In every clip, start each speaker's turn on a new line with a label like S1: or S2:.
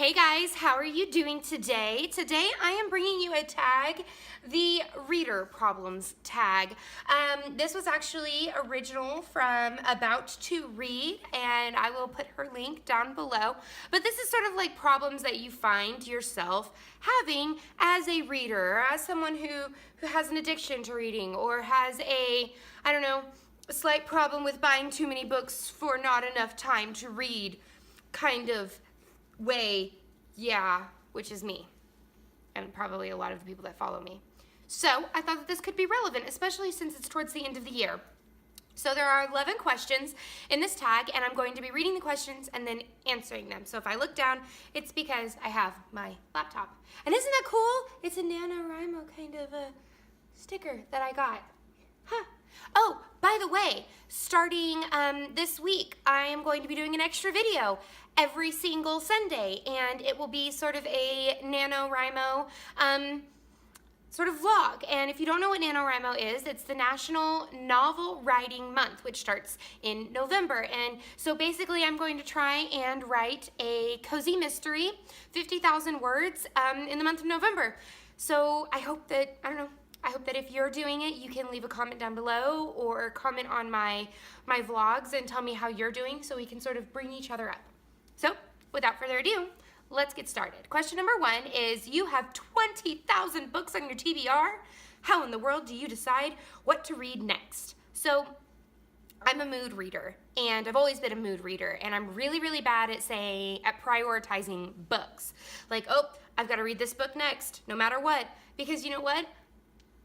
S1: Hey guys, how are you doing today? Today I am bringing you a tag, the reader problems tag. This was actually original from About to Read, and I will put her link down below. But this is sort of like problems that you find yourself having as a reader, or as someone who has an addiction to reading, or has a slight problem with buying too many books for not enough time to read kind of way, yeah, which is me, and probably a lot of the people that follow me. So I thought that this could be relevant, especially since it's towards the end of the year. So there are 11 questions in this tag, and I'm going to be reading the questions and then answering them. So if I look down, it's because I have my laptop. And isn't that cool? It's a NaNoWriMo kind of a sticker that I got. Huh. Oh, by the way, starting this week, I am going to be doing an extra video every single Sunday, and it will be sort of a NaNoWriMo sort of vlog. And if you don't know what NaNoWriMo is, it's the National Novel Writing Month, which starts in November. And so basically I'm going to try and write a cozy mystery, 50,000 words in the month of November. So I hope that, I hope that if you're doing it, you can leave a comment down below or comment on my vlogs and tell me how you're doing so we can sort of bring each other up. So without further ado, let's get started. Question number 1 is, you have 20,000 books on your TBR. How in the world do you decide what to read next? So I'm a mood reader, and I've always been a mood reader, and I'm really, really bad at prioritizing books. Like, oh, I've got to read this book next, no matter what, because you know what?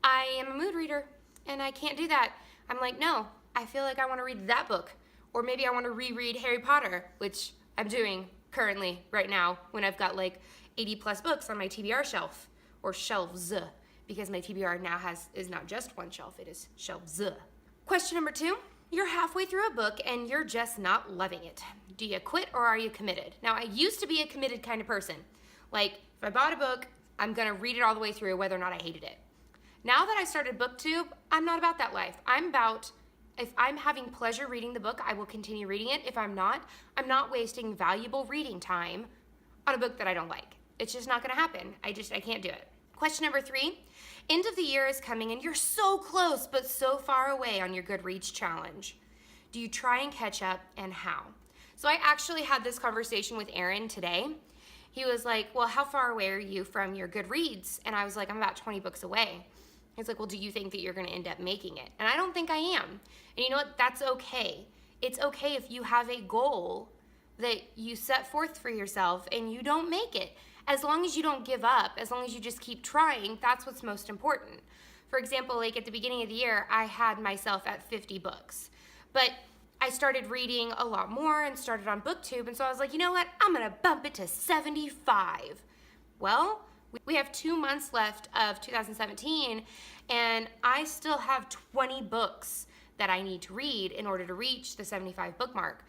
S1: I am a mood reader, and I can't do that. I'm like, no, I feel like I want to read that book, or maybe I want to reread Harry Potter, which I'm doing currently right now when I've got like 80 plus books on my TBR shelf, or shelves, because my TBR now is not just one shelf, it is shelves. Question number 2, you're halfway through a book and you're just not loving it. Do you quit or are you committed? Now, I used to be a committed kind of person. Like, if I bought a book, I'm gonna read it all the way through whether or not I hated it. Now that I started BookTube, I'm not about that life. I'm about, if I'm having pleasure reading the book, I will continue reading it. If I'm not wasting valuable reading time on a book that I don't like. It's just not gonna happen. I can't do it. Question number 3, end of the year is coming and you're so close but so far away on your Goodreads challenge. Do you try and catch up, and how? So I actually had this conversation with Aaron today. He was like, well, how far away are you from your Goodreads? And I was like, I'm about 20 books away. He's like, well, do you think that you're gonna end up making it? And I don't think I am. And you know what? That's okay. It's okay if you have a goal that you set forth for yourself and you don't make it. As long as you don't give up, as long as you just keep trying, that's what's most important. For example, like at the beginning of the year, I had myself at 50 books. But I started reading a lot more and started on BookTube, and so I was like, you know what? I'm gonna bump it to 75. Well, we have 2 months left of 2017, and I still have 20 books that I need to read in order to reach the 75 book mark.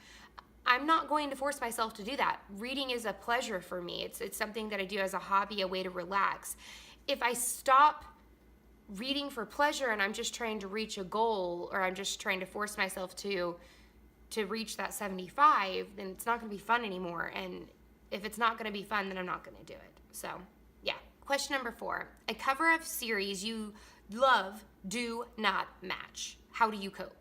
S1: I'm not going to force myself to do that. Reading is a pleasure for me. It's something that I do as a hobby, a way to relax. If I stop reading for pleasure and I'm just trying to reach a goal, or I'm just trying to force myself to reach that 75, then it's not gonna be fun anymore. And if it's not gonna be fun, then I'm not gonna do it. So yeah. Question number 4, a cover of series you love do not match. How do you cope?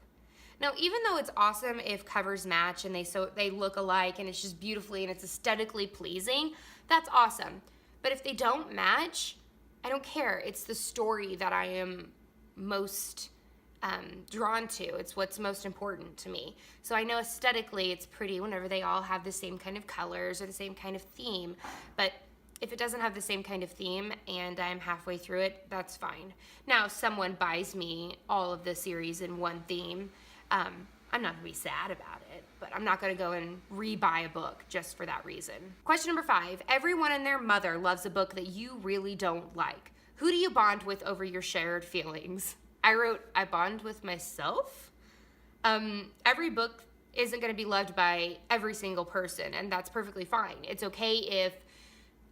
S1: Now, even though it's awesome if covers match and they look alike and it's just beautifully and it's aesthetically pleasing, that's awesome. But if they don't match, I don't care. It's the story that I am most drawn to. It's what's most important to me. So I know aesthetically it's pretty whenever they all have the same kind of colors or the same kind of theme, but if it doesn't have the same kind of theme and I'm halfway through it, that's fine. Now, if someone buys me all of the series in one theme, I'm not gonna be sad about it, but I'm not gonna go and re-buy a book just for that reason. Question number 5, everyone and their mother loves a book that you really don't like. Who do you bond with over your shared feelings? I wrote, I bond with myself. Every book isn't gonna be loved by every single person, and that's perfectly fine. It's okay if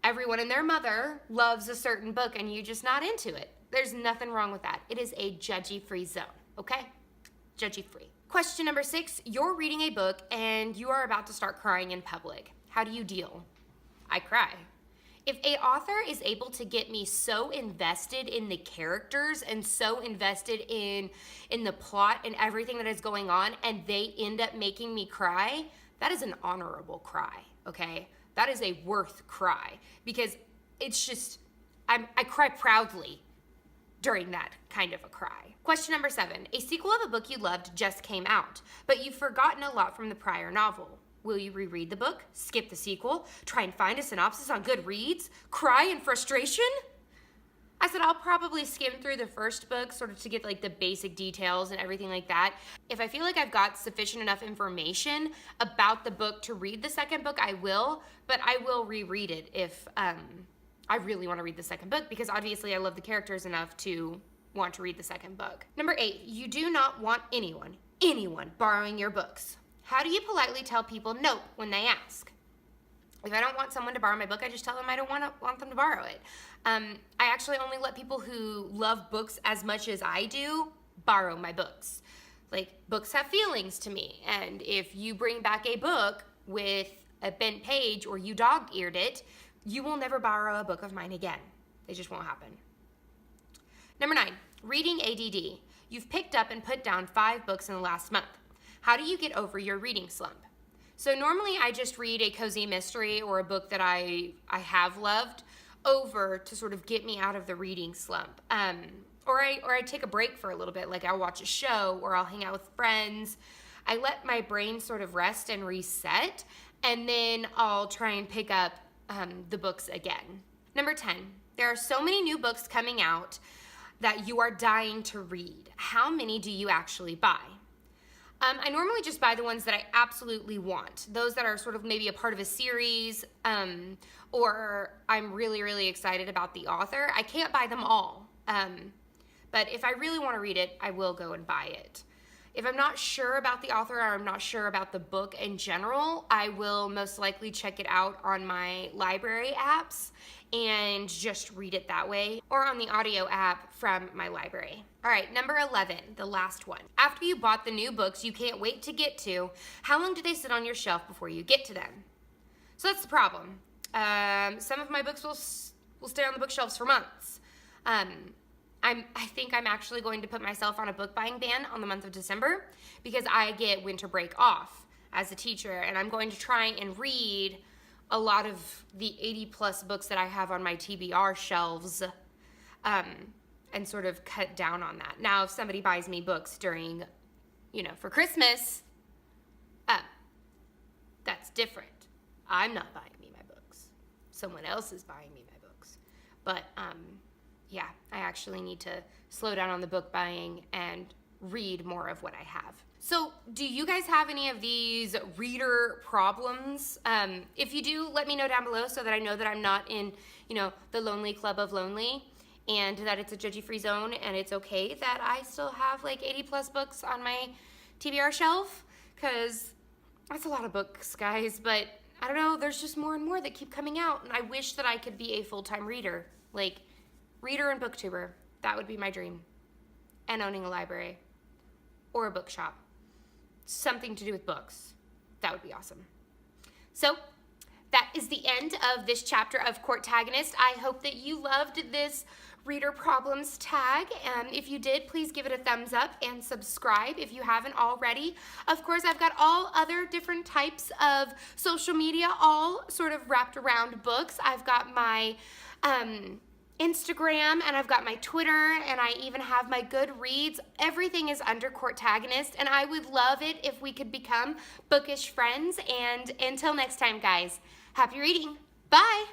S1: everyone and their mother loves a certain book and you're just not into it. There's nothing wrong with that. It is a judgy-free zone, okay? Judgy-free. Question number 6, you're reading a book and you are about to start crying in public. How do you deal? I cry. If a author is able to get me so invested in the characters and so invested in the plot and everything that is going on, and they end up making me cry, that is an honorable cry, okay? That is a worth cry, because it's just, I cry proudly during that kind of a cry. Question number 7. A sequel of a book you loved just came out, but you've forgotten a lot from the prior novel. Will you reread the book, skip the sequel, try and find a synopsis on Goodreads, cry in frustration? I said I'll probably skim through the first book sort of to get like the basic details and everything like that. If I feel like I've got sufficient enough information about the book to read the second book, I will, but I will reread it if I really want to read the second book, because obviously I love the characters enough to want to read the second book. Number 8, you do not want anyone borrowing your books. How do you politely tell people no when they ask? If I don't want someone to borrow my book, I just tell them I don't want them to borrow it. I actually only let people who love books as much as I do borrow my books. Like, books have feelings to me, and if you bring back a book with a bent page or you dog-eared it, you will never borrow a book of mine again. It just won't happen. Number 9, reading ADD. You've picked up and put down 5 books in the last month. How do you get over your reading slump? So normally I just read a cozy mystery or a book that I have loved over to sort of get me out of the reading slump. Or I take a break for a little bit, like I'll watch a show or I'll hang out with friends. I let my brain sort of rest and reset, and then I'll try and pick up the books again. Number 10, there are so many new books coming out that you are dying to read. How many do you actually buy? I normally just buy the ones that I absolutely want. Those that are sort of maybe a part of a series, or I'm really, really excited about the author. I can't buy them all. But if I really want to read it, I will go and buy it. If I'm not sure about the author or I'm not sure about the book in general, I will most likely check it out on my library apps and just read it that way, or on the audio app from my library. All right, number 11, the last one. After you bought the new books you can't wait to get to, how long do they sit on your shelf before you get to them? So that's the problem. Some of my books will stay on the bookshelves for months. I think I'm actually going to put myself on a book buying ban on the month of December, because I get winter break off as a teacher, and I'm going to try and read a lot of the 80 plus books that I have on my TBR shelves, and sort of cut down on that. Now, if somebody buys me books during, for Christmas, that's different. I'm not buying me my books. Someone else is buying me my books. But, yeah, I actually need to slow down on the book buying and read more of what I have. So, do you guys have any of these reader problems? If you do, let me know down below so that I know that I'm not in, the lonely club of lonely, and that it's a judgy-free zone, and it's okay that I still have like 80 plus books on my TBR shelf, because that's a lot of books, guys, but I don't know, there's just more and more that keep coming out, and I wish that I could be a full-time reader, like reader and booktuber. That would be my dream. And owning a library or a bookshop. Something to do with books. That would be awesome. So that is the end of this chapter of Courtagonist. I hope that you loved this reader problems tag. If you did, please give it a thumbs up and subscribe if you haven't already. Of course, I've got all other different types of social media, all sort of wrapped around books. I've got my Instagram, and I've got my Twitter, and I even have my Goodreads. Everything is under Courtagonist, and I would love it if we could become bookish friends. And until next time, guys, happy reading. Bye.